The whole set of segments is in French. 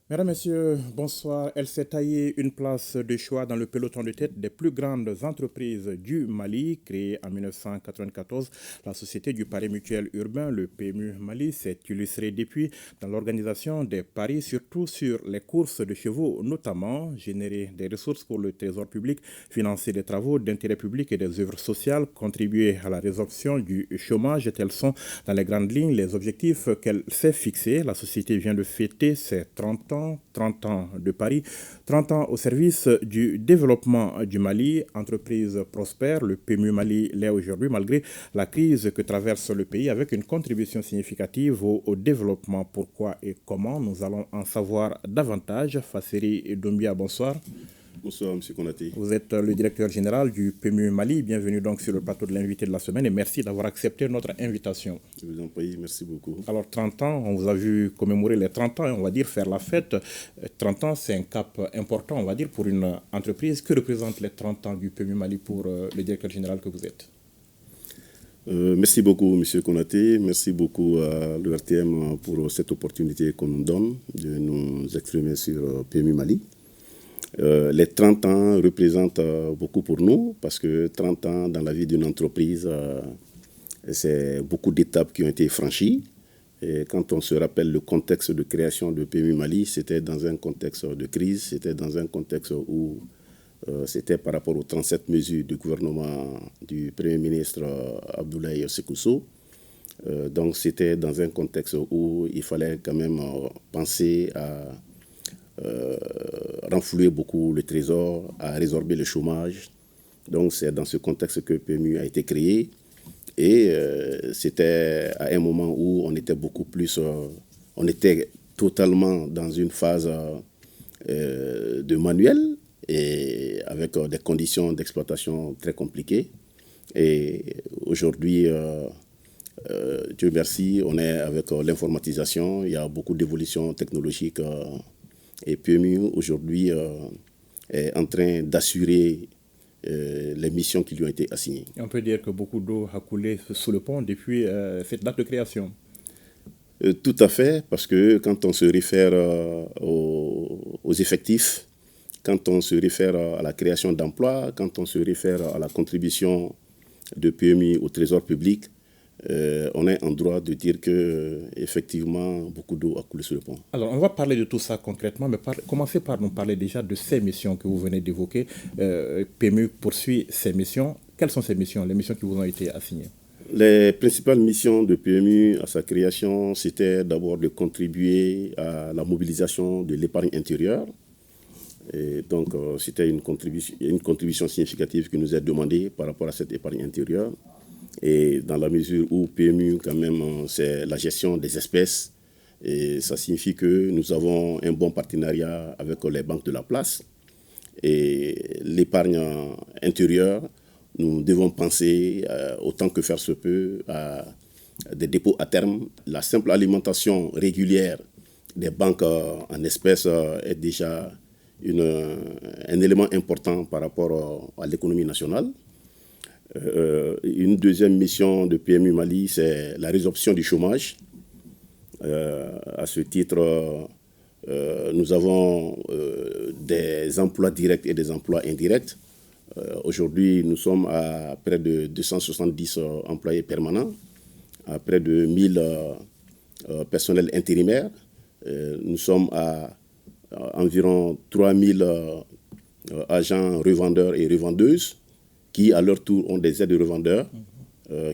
Mesdames, Messieurs, bonsoir. Elle s'est taillée une place de choix dans le peloton de tête des plus grandes entreprises du Mali. Créée en 1994, la Société du Pari Mutuel Urbain, le PMU Mali, s'est illustrée depuis dans l'organisation des paris, surtout sur les courses de chevaux, notamment générer des ressources pour le trésor public, financer des travaux d'intérêt public et des œuvres sociales, contribuer à la résorption du chômage. Tels sont, dans les grandes lignes, les objectifs qu'elle s'est fixés. La société vient de fêter ses 30 ans de Paris, 30 ans au service du développement du Mali, entreprise prospère. Le PMU Mali l'est aujourd'hui malgré la crise que traverse le pays avec une contribution significative au développement. Pourquoi et comment, nous allons en savoir davantage. Fasseri Doumbia, bonsoir. Bonsoir, M. Konaté. Vous êtes le directeur général du PMU Mali. Bienvenue donc sur le plateau de l'invité de la semaine et merci d'avoir accepté notre invitation. Je vous en prie, merci beaucoup. Alors 30 ans, on vous a vu commémorer les 30 ans, on va dire faire la fête. 30 ans, c'est un cap important, on va dire, pour une entreprise. Que représentent les 30 ans du PMU Mali pour le directeur général que vous êtes? Merci beaucoup, M. Konaté. Merci beaucoup à l'URTM pour cette opportunité qu'on nous donne de nous exprimer sur PMU Mali. Les 30 ans représentent beaucoup pour nous parce que 30 ans dans la vie d'une entreprise, c'est beaucoup d'étapes qui ont été franchies. Et quand on se rappelle le contexte de création de PMU Mali, c'était dans un contexte de crise, c'était dans un contexte où c'était par rapport aux 37 mesures du gouvernement du Premier ministre Abdoulaye Sekousso. Donc c'était dans un contexte où il fallait quand même penser à renflouer beaucoup le trésor, à résorber le chômage. Donc c'est dans ce contexte que PMU a été créé. Et c'était à un moment où on était beaucoup plus... on était totalement dans une phase de manuel et avec des conditions d'exploitation très compliquées. Et aujourd'hui, Dieu merci, on est avec l'informatisation, il y a beaucoup d'évolutions technologiques et PMU aujourd'hui est en train d'assurer les missions qui lui ont été assignées. On peut dire que beaucoup d'eau a coulé sous le pont depuis cette date de création. Tout à fait, parce que quand on se réfère aux effectifs, quand on se réfère à la création d'emplois, quand on se réfère à la contribution de PMI au trésor public, on est en droit de dire que effectivement beaucoup d'eau a coulé sur le pont. Alors, on va parler de tout ça concrètement, mais commencez par nous parler déjà de ces missions que vous venez d'évoquer. PMU poursuit ces missions. Quelles sont ces missions, les missions qui vous ont été assignées? Les principales missions de PMU à sa création, c'était d'abord de contribuer à la mobilisation de l'épargne intérieure. Et donc, c'était une contribution significative qui nous est demandée par rapport à cette épargne intérieure. Et dans la mesure où PMU, quand même, c'est la gestion des espèces, et ça signifie que nous avons un bon partenariat avec les banques de la place. Et l'épargne intérieure, nous devons penser, autant que faire se peut, à des dépôts à terme. La simple alimentation régulière des banques en espèces est déjà un élément important par rapport à l'économie nationale. Une deuxième mission de PMU Mali, c'est la résorption du chômage. À ce titre, nous avons des emplois directs et des emplois indirects. Aujourd'hui, nous sommes à près de 270 employés permanents, à près de 1000 personnels intérimaires. Nous sommes à environ 3000 agents revendeurs et revendeuses qui, à leur tour, ont des aides de revendeurs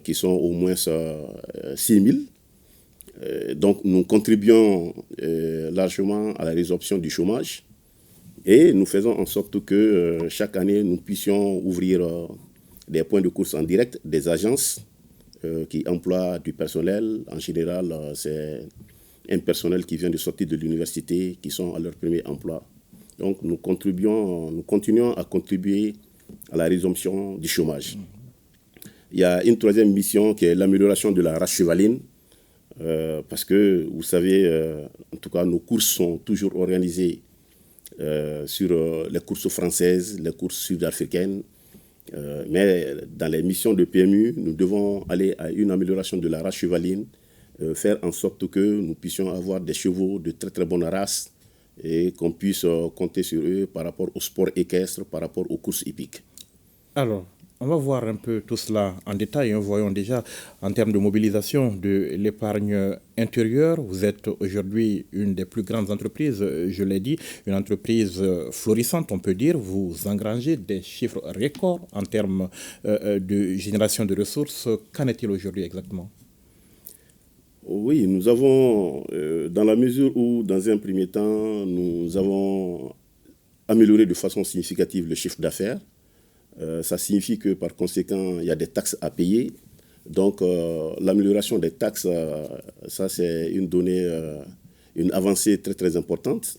qui sont au moins 6000. Donc, nous contribuons largement à la résorption du chômage et nous faisons en sorte que chaque année, nous puissions ouvrir des points de course en direct, des agences qui emploient du personnel. En général, c'est un personnel qui vient de sortir de l'université, qui sont à leur premier emploi. Donc, nous continuons à contribuer à la résorption du chômage. Il y a une troisième mission qui est l'amélioration de la race chevaline, parce que, vous savez, en tout cas, nos courses sont toujours organisées sur les courses françaises, les courses sud-africaines, mais dans les missions de PMU, nous devons aller à une amélioration de la race chevaline, faire en sorte que nous puissions avoir des chevaux de très très bonne race et qu'on puisse compter sur eux par rapport au sport équestre, par rapport aux courses hippiques. Alors, on va voir un peu tout cela en détail. Voyons déjà en termes de mobilisation de l'épargne intérieure. Vous êtes aujourd'hui une des plus grandes entreprises, je l'ai dit, une entreprise florissante, on peut dire. Vous engrangez des chiffres records en termes de génération de ressources. Qu'en est-il aujourd'hui exactement? Oui, nous avons, dans la mesure où, dans un premier temps, nous avons amélioré de façon significative le chiffre d'affaires. Ça signifie que par conséquent, il y a des taxes à payer. Donc, l'amélioration des taxes, ça c'est une donnée, une avancée très très importante.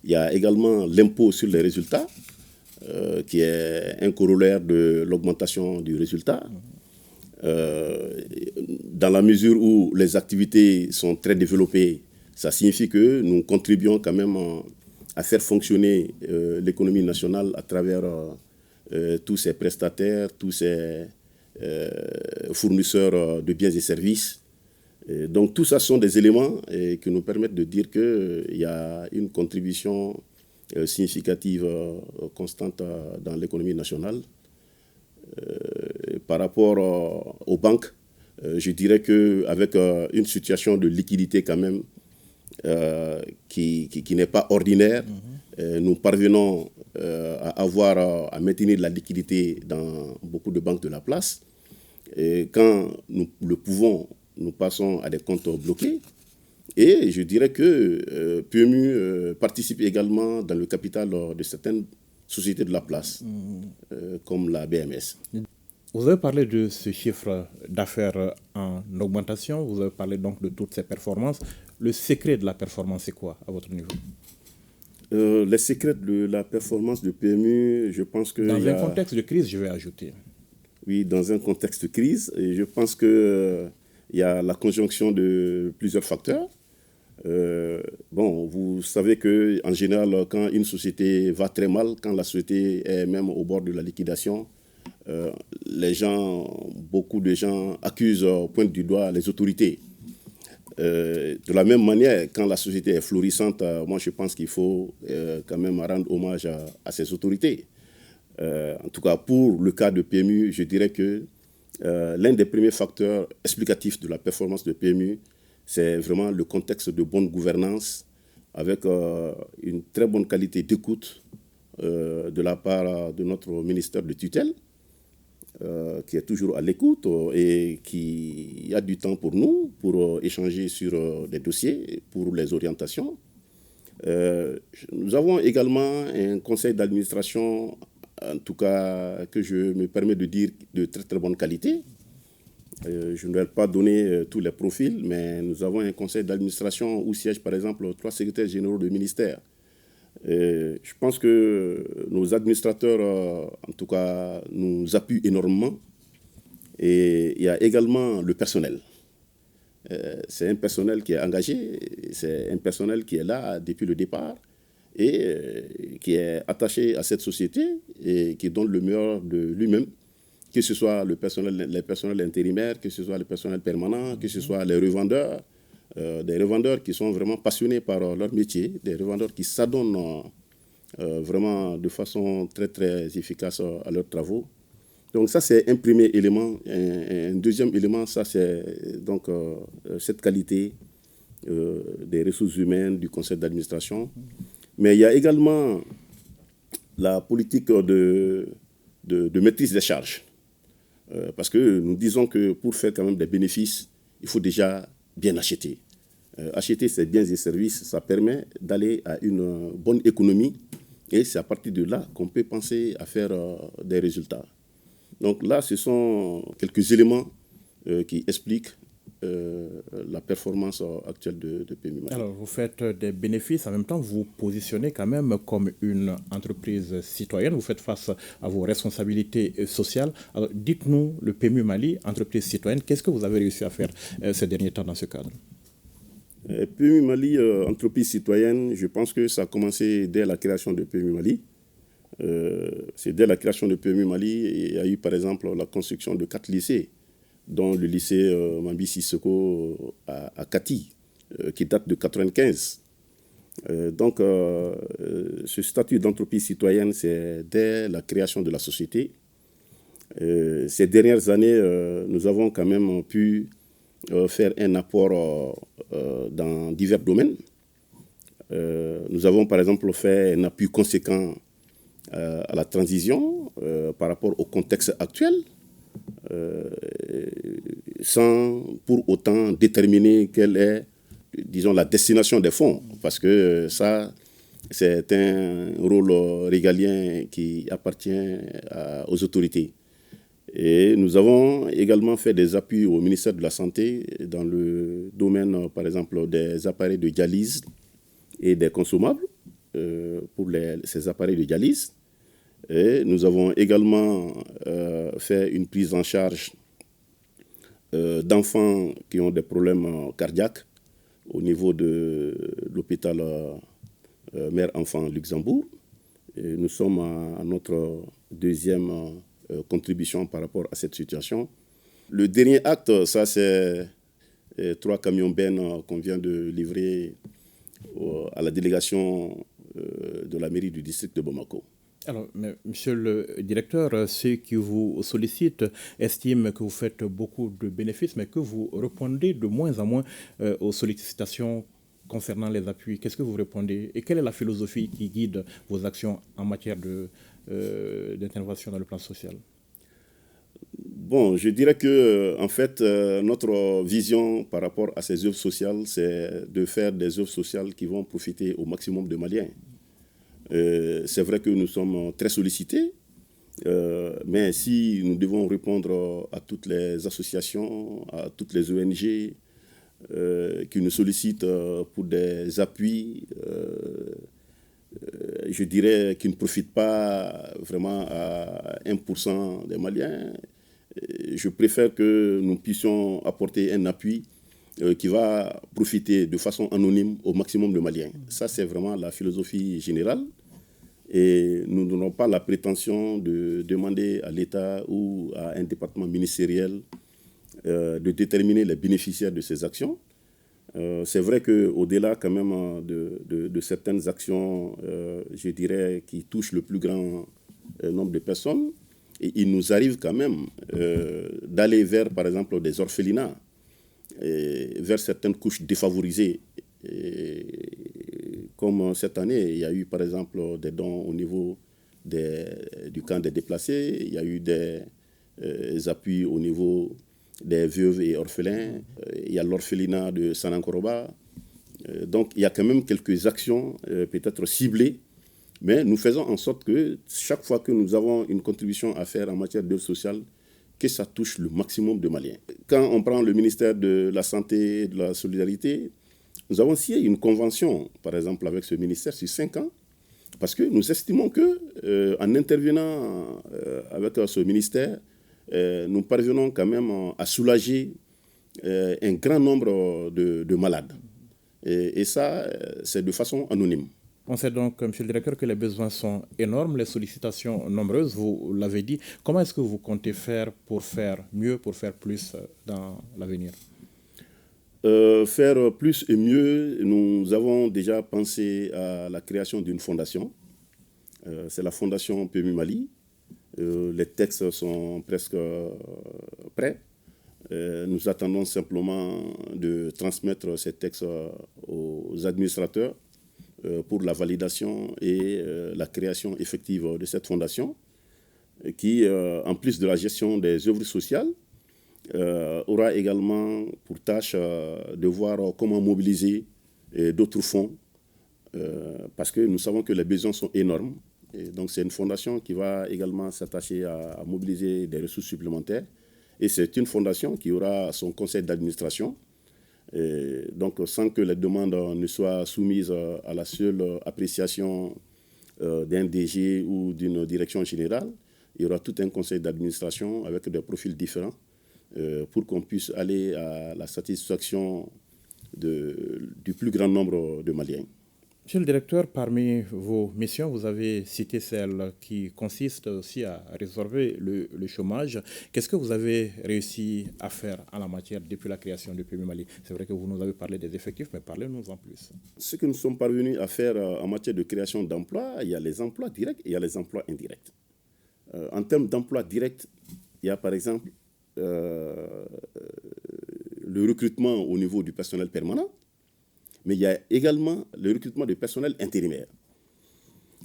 Il y a également l'impôt sur les résultats, qui est un corollaire de l'augmentation du résultat. Dans la mesure où les activités sont très développées, ça signifie que nous contribuons quand même à faire fonctionner l'économie nationale à travers tous ces prestataires, tous ces fournisseurs de biens et services. Donc tout ça sont des éléments qui nous permettent de dire qu'il y a une contribution significative, constante dans l'économie nationale. Par rapport aux banques, je dirais qu'avec une situation de liquidité quand même qui n'est pas ordinaire, nous parvenons à maintenir la liquidité dans beaucoup de banques de la place. Et quand nous le pouvons, nous passons à des comptes bloqués. Et je dirais que PMU participe également dans le capital de certaines sociétés de la place, comme la BMS. Vous avez parlé de ce chiffre d'affaires en augmentation, vous avez parlé donc de toutes ces performances. Le secret de la performance, c'est quoi à votre niveau? Les secrets de la performance de PMU, je pense que... Dans un contexte de crise, je vais ajouter. Oui, dans un contexte de crise, et je pense qu'il y a la conjonction de plusieurs facteurs. Bon, vous savez qu'en général, quand une société va très mal, quand la société est même au bord de la liquidation, beaucoup de gens accusent, pointent du doigt les autorités. De la même manière, quand la société est florissante, moi je pense qu'il faut quand même rendre hommage à ces autorités. En tout cas, pour le cas de PMU, je dirais que l'un des premiers facteurs explicatifs de la performance de PMU, c'est vraiment le contexte de bonne gouvernance avec une très bonne qualité d'écoute de la part de notre ministère de tutelle, qui est toujours à l'écoute et qui a du temps pour nous, pour échanger sur des dossiers, pour les orientations. Nous avons également un conseil d'administration, en tout cas que je me permets de dire de très très bonne qualité. Je ne vais pas donner tous les profils, mais nous avons un conseil d'administration où siègent par exemple 3 secrétaires généraux de ministères. Je pense que nos administrateurs, en tout cas, nous appuient énormément. Et il y a également le personnel. C'est un personnel qui est engagé, c'est un personnel qui est là depuis le départ et qui est attaché à cette société et qui donne le meilleur de lui-même, que ce soit les personnels intérimaires, que ce soit le personnel permanent, que ce soit les revendeurs. Des revendeurs qui sont vraiment passionnés par leur métier, des revendeurs qui s'adonnent vraiment de façon très très efficace à leurs travaux. Donc ça c'est un premier élément. Un deuxième élément, ça c'est donc cette qualité des ressources humaines du conseil d'administration. Mais il y a également la politique de maîtrise des charges. Parce que nous disons que pour faire quand même des bénéfices, il faut déjà bien acheter. Acheter ces biens et services, ça permet d'aller à une bonne économie et c'est à partir de là qu'on peut penser à faire des résultats. Donc là, ce sont quelques éléments qui expliquent la performance actuelle de PMU Mali. Alors, vous faites des bénéfices, en même temps, vous vous positionnez quand même comme une entreprise citoyenne, vous faites face à vos responsabilités sociales. Alors, dites-nous, le PMU Mali, entreprise citoyenne, qu'est-ce que vous avez réussi à faire ces derniers temps dans ce cadre? PMU Mali, entreprise citoyenne, je pense que ça a commencé dès la création de PMU Mali. C'est dès la création de PMU Mali, il y a eu par exemple la construction de 4 lycées, dont le lycée Mambi Sissoko à Kati, qui date de 1995. Ce statut d'entreprise citoyenne, c'est dès la création de la société. Ces dernières années, nous avons quand même pu faire un apport dans divers domaines. Nous avons par exemple fait un appui conséquent à la transition par rapport au contexte actuel, sans pour autant déterminer quelle est, disons, la destination des fonds, parce que ça, c'est un rôle régalien qui appartient aux autorités. Et nous avons également fait des appuis au ministère de la Santé dans le domaine, par exemple, des appareils de dialyse et des consommables pour ces appareils de dialyse. Et nous avons également fait une prise en charge d'enfants qui ont des problèmes cardiaques au niveau de l'hôpital Mère-Enfant Luxembourg. Et nous sommes à notre deuxième contribution par rapport à cette situation. Le dernier acte, ça c'est 3 camions bennes qu'on vient de livrer à la délégation de la mairie du district de Bamako. Alors, monsieur le directeur, ceux qui vous sollicitent estiment que vous faites beaucoup de bénéfices, mais que vous répondez de moins en moins aux sollicitations concernant les appuis. Qu'est-ce que vous répondez? Et quelle est la philosophie qui guide vos actions en matière d'intervention dans le plan social? Bon, je dirais que, en fait, notre vision par rapport à ces œuvres sociales, c'est de faire des œuvres sociales qui vont profiter au maximum de Maliens. C'est vrai que nous sommes très sollicités, mais si nous devons répondre à toutes les associations, à toutes les ONG qui nous sollicitent pour des appuis, je dirais qu'ils ne profitent pas vraiment à 1% des Maliens. Je préfère que nous puissions apporter un appui qui va profiter de façon anonyme au maximum de Maliens. Ça, c'est vraiment la philosophie générale. Et nous n'avons pas la prétention de demander à l'État ou à un département ministériel de déterminer les bénéficiaires de ces actions. C'est vrai qu'au-delà quand même de certaines actions, je dirais, qui touchent le plus grand nombre de personnes, et il nous arrive quand même d'aller vers, par exemple, des orphelinats, vers certaines couches défavorisées. Comme cette année, il y a eu par exemple des dons au niveau du camp des déplacés, il y a eu des appuis au niveau des veuves et orphelins, il y a l'orphelinat de Sanankoroba. Donc il y a quand même quelques actions peut-être ciblées, mais nous faisons en sorte que chaque fois que nous avons une contribution à faire en matière d'œuvre sociale, que ça touche le maximum de Maliens. Quand on prend le ministère de la Santé et de la Solidarité, nous avons signé une convention, par exemple, avec ce ministère sur 5 ans, parce que nous estimons qu'en intervenant avec ce ministère, nous parvenons quand même à soulager un grand nombre de malades. Et ça, c'est de façon anonyme. On sait donc, monsieur le directeur, que les besoins sont énormes, les sollicitations nombreuses, vous l'avez dit. Comment est-ce que vous comptez faire pour faire mieux, pour faire plus dans l'avenir? Faire plus et mieux, nous avons déjà pensé à la création d'une fondation. C'est la fondation PMU Mali. Les textes sont presque prêts. Nous attendons simplement de transmettre ces textes aux administrateurs pour la validation et la création effective de cette fondation qui, en plus de la gestion des œuvres sociales, aura également pour tâche de voir comment mobiliser d'autres fonds parce que nous savons que les besoins sont énormes. Et donc c'est une fondation qui va également s'attacher à mobiliser des ressources supplémentaires. Et c'est une fondation qui aura son conseil d'administration. Donc sans que les demandes ne soient soumises à la seule appréciation d'un DG ou d'une direction générale, il y aura tout un conseil d'administration avec des profils différents pour qu'on puisse aller à la satisfaction du plus grand nombre de Maliens. Monsieur le directeur, parmi vos missions, vous avez cité celle qui consiste aussi à résorber le chômage. Qu'est-ce que vous avez réussi à faire en la matière depuis la création du PMU Mali? C'est vrai que vous nous avez parlé des effectifs, mais parlez-nous en plus. Ce que nous sommes parvenus à faire en matière de création d'emplois, il y a les emplois directs et il y a les emplois indirects. En termes d'emplois directs, il y a par exemple le recrutement au niveau du personnel permanent, mais il y a également le recrutement de personnel intérimaire.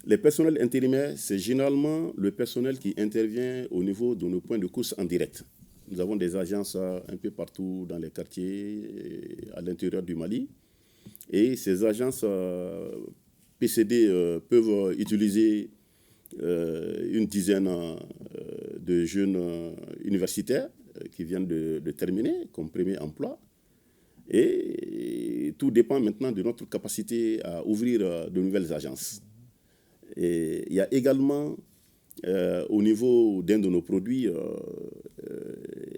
Les personnels intérimaires, c'est généralement le personnel qui intervient au niveau de nos points de course en direct. Nous avons des agences un peu partout dans les quartiers, à l'intérieur du Mali. Et ces agences PCD peuvent utiliser une dizaine de jeunes universitaires qui viennent de terminer comme premier emploi. Et tout dépend maintenant de notre capacité à ouvrir de nouvelles agences. Et il y a également, au niveau d'un de nos produits,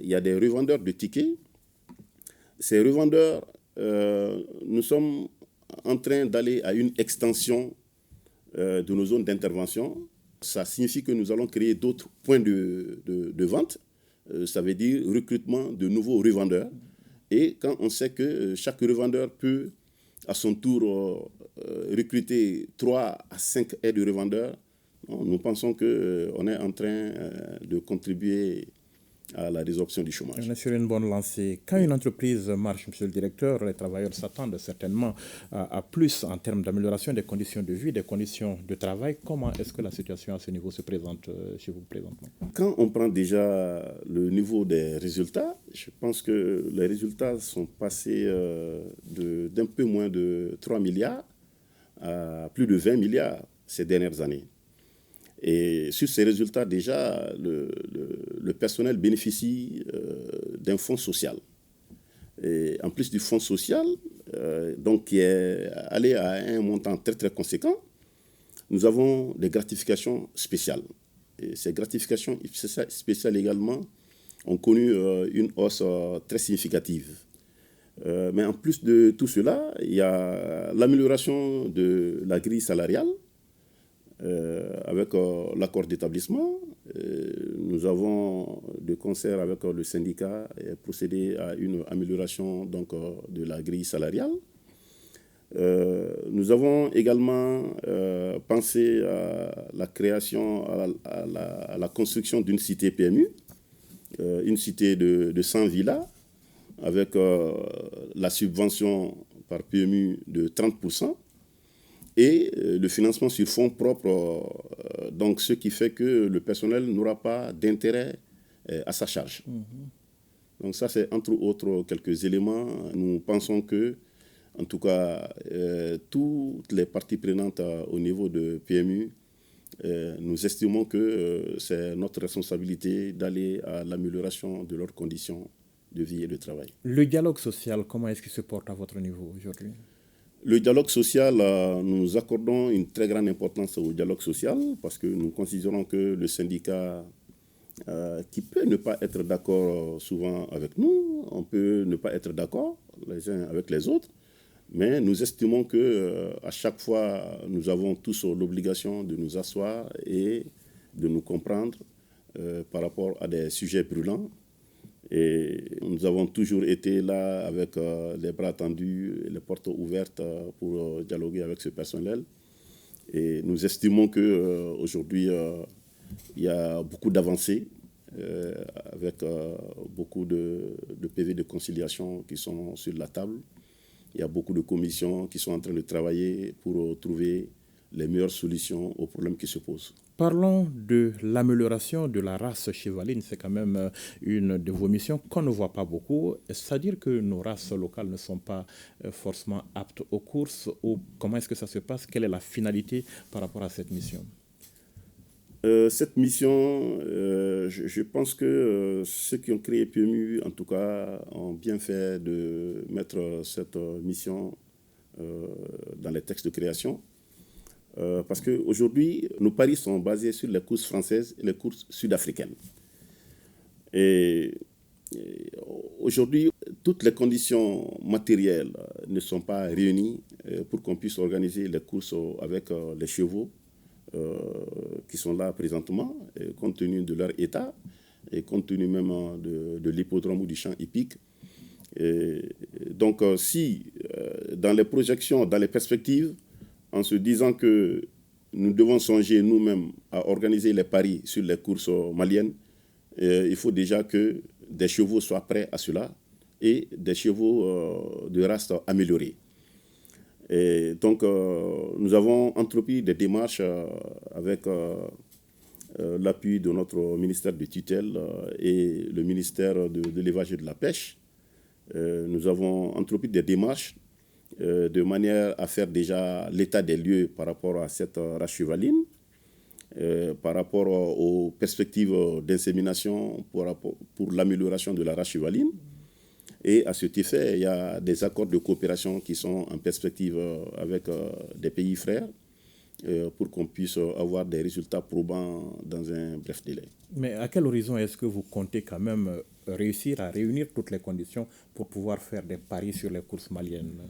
il y a des revendeurs de tickets. Ces revendeurs, nous sommes en train d'aller à une extension de nos zones d'intervention. Ça signifie que nous allons créer d'autres points de vente. Ça veut dire recrutement de nouveaux revendeurs. Et quand on sait que chaque revendeur peut, à son tour, recruter 3 à 5 aides de revendeurs, nous pensons qu'on est en train de contribuer à la résorption du chômage. On est sur une bonne lancée. Quand une entreprise marche, monsieur le directeur, les travailleurs s'attendent certainement à plus en termes d'amélioration des conditions de vie, des conditions de travail. Comment est-ce que la situation à ce niveau se présente chez vous présentement? Quand on prend déjà le niveau des résultats, je pense que les résultats sont passés d'un peu moins de 3 milliards à plus de 20 milliards ces dernières années. Et sur ces résultats, déjà, le personnel bénéficie d'un fonds social. Et en plus du fonds social, donc qui est allé à un montant très très conséquent, nous avons des gratifications spéciales. Et ces gratifications spéciales également ont connu une hausse très significative. Mais en plus de tout cela, il y a l'amélioration de la grille salariale. Avec l'accord d'établissement, nous avons, de concert avec le syndicat, procédé à une amélioration donc, de la grille salariale. Nous avons également pensé à la création, à la construction d'une cité PMU, une cité de 100 villas, avec la subvention par PMU de 30%. Et le financement sur fonds propres, donc ce qui fait que le personnel n'aura pas d'intérêt à sa charge. Donc ça, c'est entre autres quelques éléments. Nous pensons que, en tout cas, toutes les parties prenantes au niveau de PMU, nous estimons que c'est notre responsabilité d'aller à l'amélioration de leurs conditions de vie et de travail. Le dialogue social, comment est-ce qu'il se porte à votre niveau aujourd'hui? Le dialogue social, nous accordons une très grande importance au dialogue social parce que nous considérons que le syndicat, qui peut ne pas être d'accord souvent avec nous, on peut ne pas être d'accord les uns avec les autres, mais nous estimons qu'à chaque fois, nous avons tous l'obligation de nous asseoir et de nous comprendre par rapport à des sujets brûlants. Et nous avons toujours été là avec les bras tendus, les portes ouvertes pour dialoguer avec ce personnel. Et nous estimons qu'aujourd'hui, il y a beaucoup d'avancées avec beaucoup de PV de conciliation qui sont sur la table. Il y a beaucoup de commissions qui sont en train de travailler pour trouver les meilleures solutions aux problèmes qui se posent. Parlons de l'amélioration de la race chevaline. C'est quand même une de vos missions qu'on ne voit pas beaucoup. C'est-à-dire que nos races locales ne sont pas forcément aptes aux courses. Ou comment est-ce que ça se passe? Quelle est la finalité par rapport à cette mission? Cette mission, je pense que ceux qui ont créé PMU, en tout cas, ont bien fait de mettre cette mission dans les textes de création. Parce qu'aujourd'hui, nos paris sont basés sur les courses françaises et les courses sud-africaines. Et aujourd'hui, toutes les conditions matérielles ne sont pas réunies pour qu'on puisse organiser les courses avec les chevaux qui sont là présentement, compte tenu de leur état et compte tenu même de l'hippodrome ou du champ hippique. Donc, si dans les projections, dans les perspectives, en se disant que nous devons songer nous-mêmes à organiser les paris sur les courses maliennes, il faut déjà que des chevaux soient prêts à cela et des chevaux de race améliorée. Et donc, nous avons entrepris des démarches avec l'appui de notre ministère de tutelle et le ministère de l'élevage et de la pêche. Nous avons entrepris des démarches de manière à faire déjà l'état des lieux par rapport à cette race chevaline, par rapport aux perspectives d'insémination pour l'amélioration de la race chevaline. Et à cet effet, il y a des accords de coopération qui sont en perspective avec des pays frères pour qu'on puisse avoir des résultats probants dans un bref délai. Mais à quel horizon est-ce que vous comptez quand même réussir à réunir toutes les conditions pour pouvoir faire des paris sur les courses maliennes?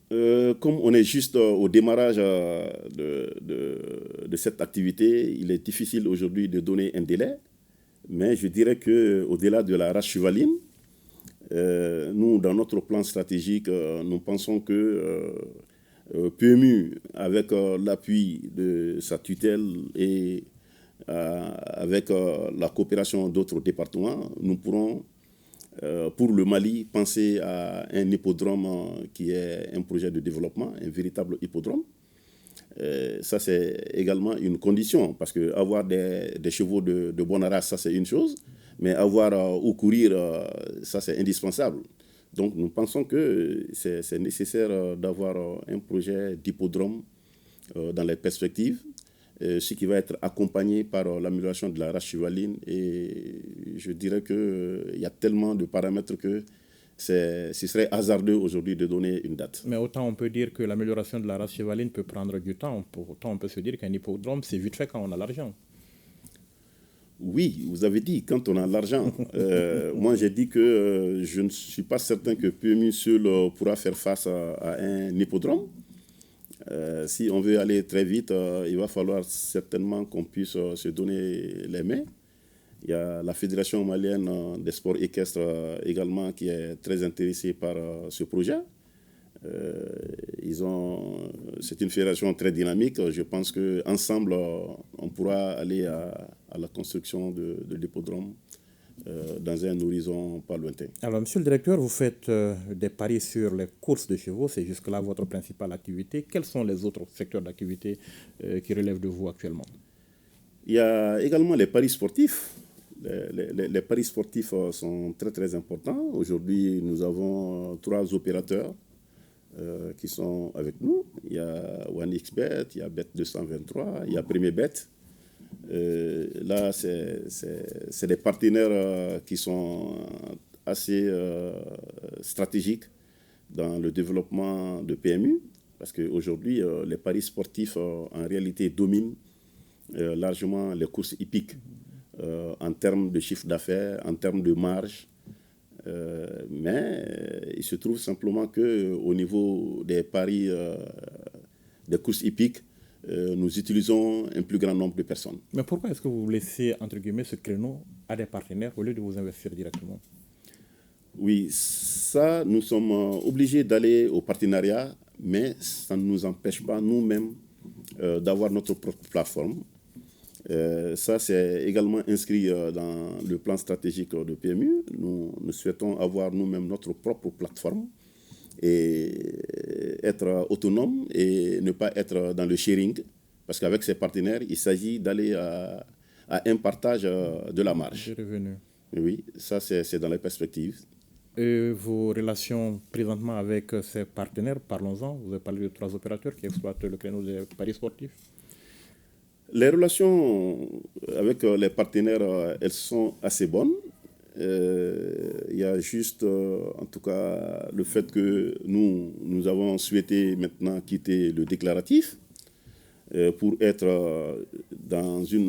Comme on est juste au démarrage de cette activité, il est difficile aujourd'hui de donner un délai. Mais je dirais qu'au-delà de la race chevaline, nous, dans notre plan stratégique, nous pensons que PMU, avec l'appui de sa tutelle et avec la coopération d'autres départements, nous pourrons, pour le Mali, penser à un hippodrome qui est un projet de développement, un véritable hippodrome. Ça, c'est également une condition, parce qu'avoir des chevaux de bonne race, ça, c'est une chose, mais avoir où courir, ça, c'est indispensable. Donc, nous pensons que c'est nécessaire d'avoir un projet d'hippodrome dans les perspectives, ce qui va être accompagné par l'amélioration de la race chevaline. Et je dirais qu'il y a tellement de paramètres que ce serait hasardeux aujourd'hui de donner une date. Mais autant on peut dire que l'amélioration de la race chevaline peut prendre du temps, autant on peut se dire qu'un hippodrome, c'est vite fait quand on a l'argent. Oui, vous avez dit, quand on a l'argent. Moi, j'ai dit que je ne suis pas certain que PMU seul pourra faire face à un hippodrome. Si on veut aller très vite, il va falloir certainement qu'on puisse se donner les mains. Il y a la Fédération malienne des sports équestres également qui est très intéressée par ce projet. C'est une fédération très dynamique. Je pense qu'ensemble, on pourra aller à la construction de l'hippodrome dans un horizon pas lointain. Alors, monsieur le directeur, vous faites des paris sur les courses de chevaux. C'est jusque-là votre principale activité. Quels sont les autres secteurs d'activité qui relèvent de vous actuellement? Il y a également les paris sportifs. Les paris sportifs sont très, très importants. Aujourd'hui, nous avons 3 opérateurs qui sont avec nous. Il y a OneXBet, il y a Bet223, il y a Premier Bet. Là, c'est des partenaires qui sont assez stratégiques dans le développement de PMU, parce qu'aujourd'hui, les paris sportifs, en réalité, dominent largement les courses hippiques en termes de chiffre d'affaires, en termes de marge. Mais il se trouve simplement qu'au niveau des paris des courses hippiques, nous utilisons un plus grand nombre de personnes. Mais pourquoi est-ce que vous laissez, entre guillemets, ce créneau à des partenaires au lieu de vous investir directement? Oui, ça, nous sommes obligés d'aller au partenariat, mais ça ne nous empêche pas nous-mêmes d'avoir notre propre plateforme. Ça, c'est également inscrit dans le plan stratégique de PMU. Nous souhaitons avoir nous-mêmes notre propre plateforme et être autonome et ne pas être dans le sharing, parce qu'avec ses partenaires, il s'agit d'aller à un partage de la marge. Des revenus. Oui, ça, c'est dans les perspectives. Et vos relations présentement avec ces partenaires, parlons-en. Vous avez parlé de 3 opérateurs qui exploitent le créneau des paris sportifs. Les relations avec les partenaires, elles sont assez bonnes. Il y a juste, en tout cas, le fait que nous avons souhaité maintenant quitter le déclaratif pour être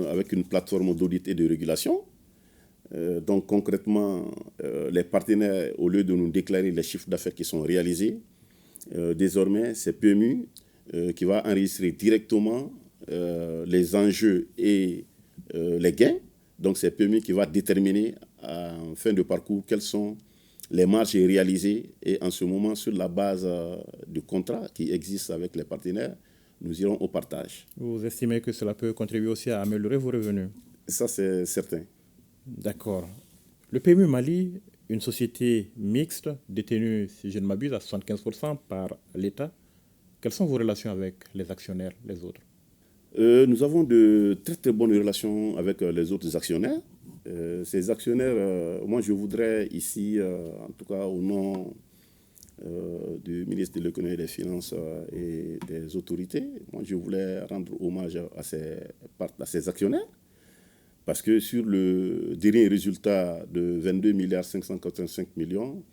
avec une plateforme d'audit et de régulation. Donc concrètement, les partenaires, au lieu de nous déclarer les chiffres d'affaires qui sont réalisés, désormais c'est PMU qui va enregistrer directement les enjeux et les gains. Donc c'est PMU qui va déterminer en fin de parcours quelles sont les marges réalisées. Et en ce moment, sur la base du contrat qui existe avec les partenaires, nous irons au partage. Vous estimez que cela peut contribuer aussi à améliorer vos revenus? Ça, c'est certain. D'accord. Le PMU Mali, une société mixte, détenue, si je ne m'abuse, à 75% par l'État. Quelles sont vos relations avec les actionnaires, les autres? Nous avons de très très bonnes relations avec les autres actionnaires. Ces actionnaires, moi je voudrais ici, en tout cas au nom du ministre de l'économie et des finances et des autorités, moi je voulais rendre hommage à ces actionnaires. Parce que sur le dernier résultat de 22 milliards 585 millions,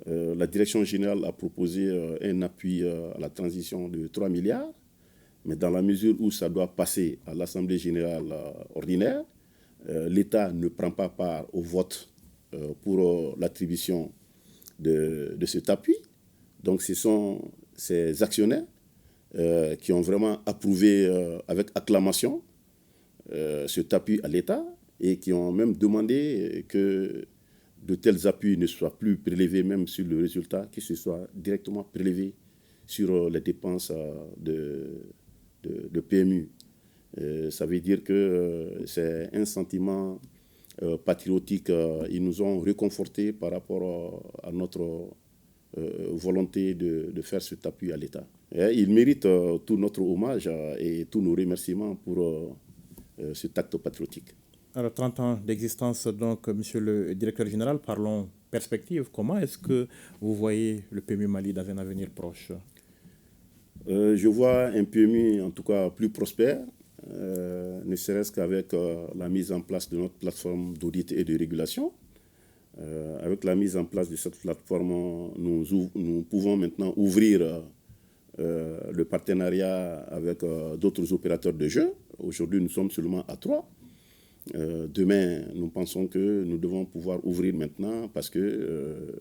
la direction générale a proposé un appui à la transition de 3 milliards. Mais dans la mesure où ça doit passer à l'Assemblée générale ordinaire, l'État ne prend pas part au vote pour l'attribution de cet appui. Donc ce sont ces actionnaires qui ont vraiment approuvé avec acclamation cet appui à l'État et qui ont même demandé que de tels appuis ne soient plus prélevés même sur le résultat, que ce soit directement prélevé sur les dépenses de PMU. Ça veut dire que c'est un sentiment patriotique. Ils nous ont réconfortés par rapport à notre volonté de faire cet appui à l'État. Ils méritent tout notre hommage et tous nos remerciements pour cet acte patriotique. Alors, 30 ans d'existence, donc, monsieur le directeur général, parlons perspective. Comment est-ce que vous voyez le PMU Mali dans un avenir proche? Je vois un PMU en tout cas plus prospère, ne serait-ce qu'avec la mise en place de notre plateforme d'audit et de régulation. Avec la mise en place de cette plateforme, nous pouvons maintenant ouvrir le partenariat avec d'autres opérateurs de jeux. Aujourd'hui, nous sommes seulement à 3. Demain, nous pensons que nous devons pouvoir ouvrir maintenant parce que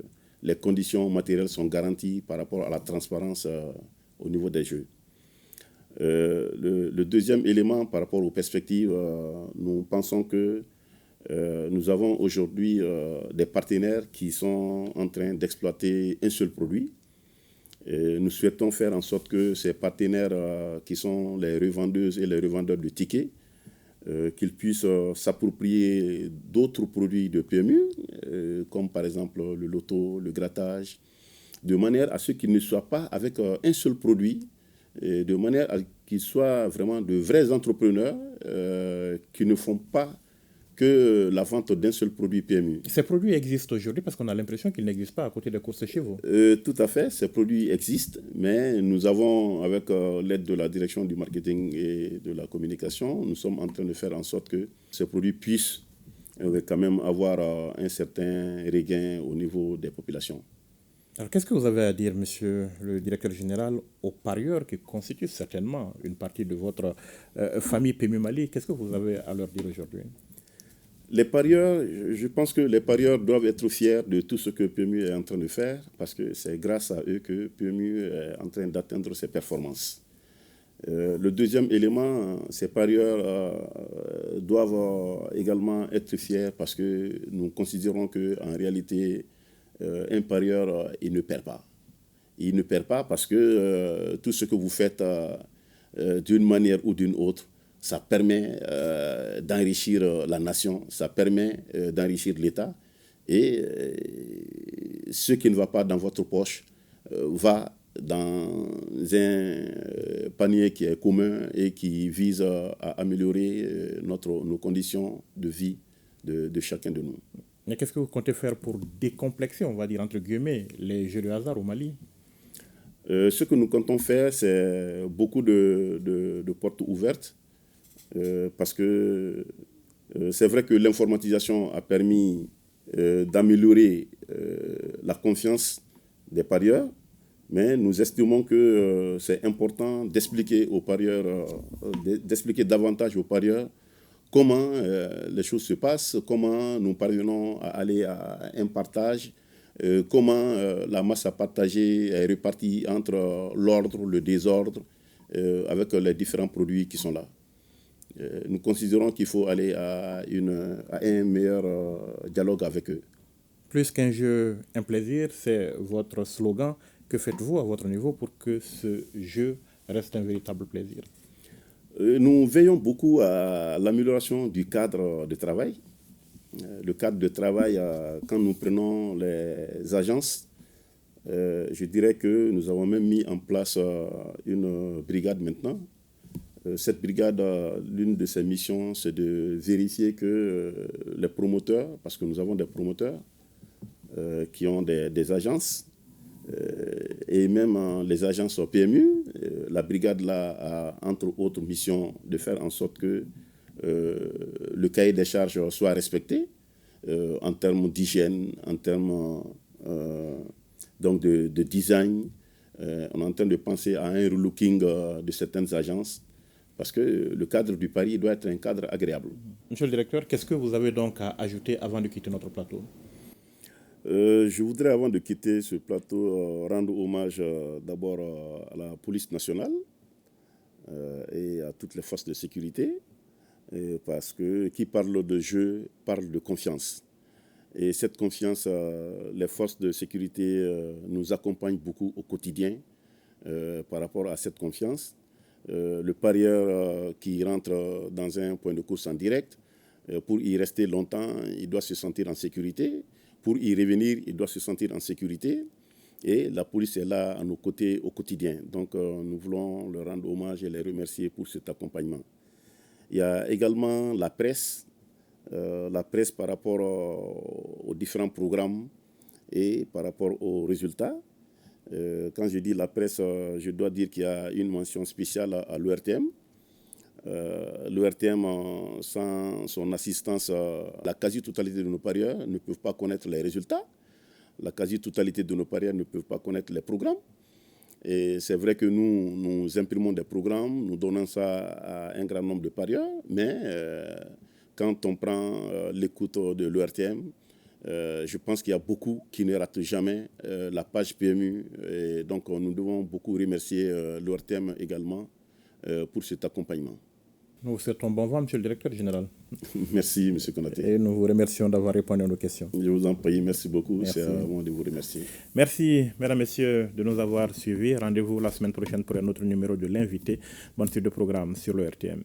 les conditions matérielles sont garanties par rapport à la transparence au niveau des jeux. Le deuxième élément par rapport aux perspectives, nous pensons que nous avons aujourd'hui des partenaires qui sont en train d'exploiter un seul produit. Et nous souhaitons faire en sorte que ces partenaires qui sont les revendeuses et les revendeurs de tickets, qu'ils puissent s'approprier d'autres produits de PMU, comme par exemple le loto, le grattage, de manière à ce qu'ils ne soient pas avec un seul produit, et de manière à qu'ils soient vraiment de vrais entrepreneurs qui ne font pas que la vente d'un seul produit PMU. Ces produits existent aujourd'hui parce qu'on a l'impression qu'ils n'existent pas à côté des courses chez vous. Tout à fait, ces produits existent, mais nous avons, avec l'aide de la direction du marketing et de la communication, nous sommes en train de faire en sorte que ces produits puissent quand même avoir un certain regain au niveau des populations. Alors, qu'est-ce que vous avez à dire, monsieur le directeur général, aux parieurs qui constituent certainement une partie de votre famille PMU Mali? Qu'est-ce que vous avez à leur dire aujourd'hui? Les parieurs, je pense que les parieurs doivent être fiers de tout ce que PMU est en train de faire parce que c'est grâce à eux que PMU est en train d'atteindre ses performances. Le deuxième élément, ces parieurs doivent également être fiers parce que nous considérons qu'en réalité, un parieur, il ne perd pas. Il ne perd pas parce que tout ce que vous faites d'une manière ou d'une autre, ça permet d'enrichir la nation, ça permet d'enrichir l'État. Et ce qui ne va pas dans votre poche va dans un panier qui est commun et qui vise à améliorer nos conditions de vie de chacun de nous. Mais qu'est-ce que vous comptez faire pour décomplexer, on va dire entre guillemets, les jeux de hasard au Mali? Ce que nous comptons faire, c'est beaucoup de portes ouvertes. Parce que c'est vrai que l'informatisation a permis d'améliorer la confiance des parieurs, mais nous estimons que c'est important d'expliquer aux parieurs, d'expliquer davantage aux parieurs comment les choses se passent, comment nous parvenons à aller à un partage, comment la masse à partager est répartie entre l'ordre, le désordre, avec les différents produits qui sont là. Nous considérons qu'il faut aller à un meilleur dialogue avec eux. Plus qu'un jeu, un plaisir, c'est votre slogan. Que faites-vous à votre niveau pour que ce jeu reste un véritable plaisir? Nous veillons beaucoup à l'amélioration du cadre de travail. Le cadre de travail, quand nous prenons les agences, je dirais que nous avons même mis en place une brigade maintenant. Cette brigade, l'une de ses missions, c'est de vérifier que les promoteurs, parce que nous avons des promoteurs qui ont des agences, et même les agences PMU, la brigade là a entre autres missions de faire en sorte que le cahier des charges soit respecté en termes d'hygiène, en termes donc de design. On est en train de penser à un relooking de certaines agences parce que le cadre du pari doit être un cadre agréable. Monsieur le directeur, qu'est-ce que vous avez donc à ajouter avant de quitter notre plateau? Je voudrais, avant de quitter ce plateau, rendre hommage d'abord à la police nationale et à toutes les forces de sécurité, parce que qui parle de jeu parle de confiance. Et cette confiance, les forces de sécurité nous accompagnent beaucoup au quotidien par rapport à cette confiance. Le parieur qui rentre dans un point de course en direct, pour y rester longtemps, il doit se sentir en sécurité. Pour y revenir, il doit se sentir en sécurité. Et la police est là à nos côtés au quotidien. Donc nous voulons leur rendre hommage et les remercier pour cet accompagnement. Il y a également la presse par rapport aux différents programmes et par rapport aux résultats. Quand je dis la presse, je dois dire qu'il y a une mention spéciale à l'ORTM. L'ORTM, sans son assistance, la quasi-totalité de nos parieurs ne peuvent pas connaître les résultats. La quasi-totalité de nos parieurs ne peuvent pas connaître les programmes. Et c'est vrai que nous imprimons des programmes, nous donnons ça à un grand nombre de parieurs, mais quand on prend l'écoute de l'ORTM, je pense qu'il y a beaucoup qui ne ratent jamais la page PMU. Et donc nous devons beaucoup remercier l'ORTM également pour cet accompagnement. Nous vous souhaitons bon vent, monsieur le directeur général. Merci, monsieur Konaté. Et nous vous remercions d'avoir répondu à nos questions. Je vous en prie, merci beaucoup. Merci. C'est à moi de vous remercier. Merci, mesdames, messieurs, de nous avoir suivis. Rendez-vous la semaine prochaine pour un autre numéro de l'invité. Bonne suite de programme sur le RTM.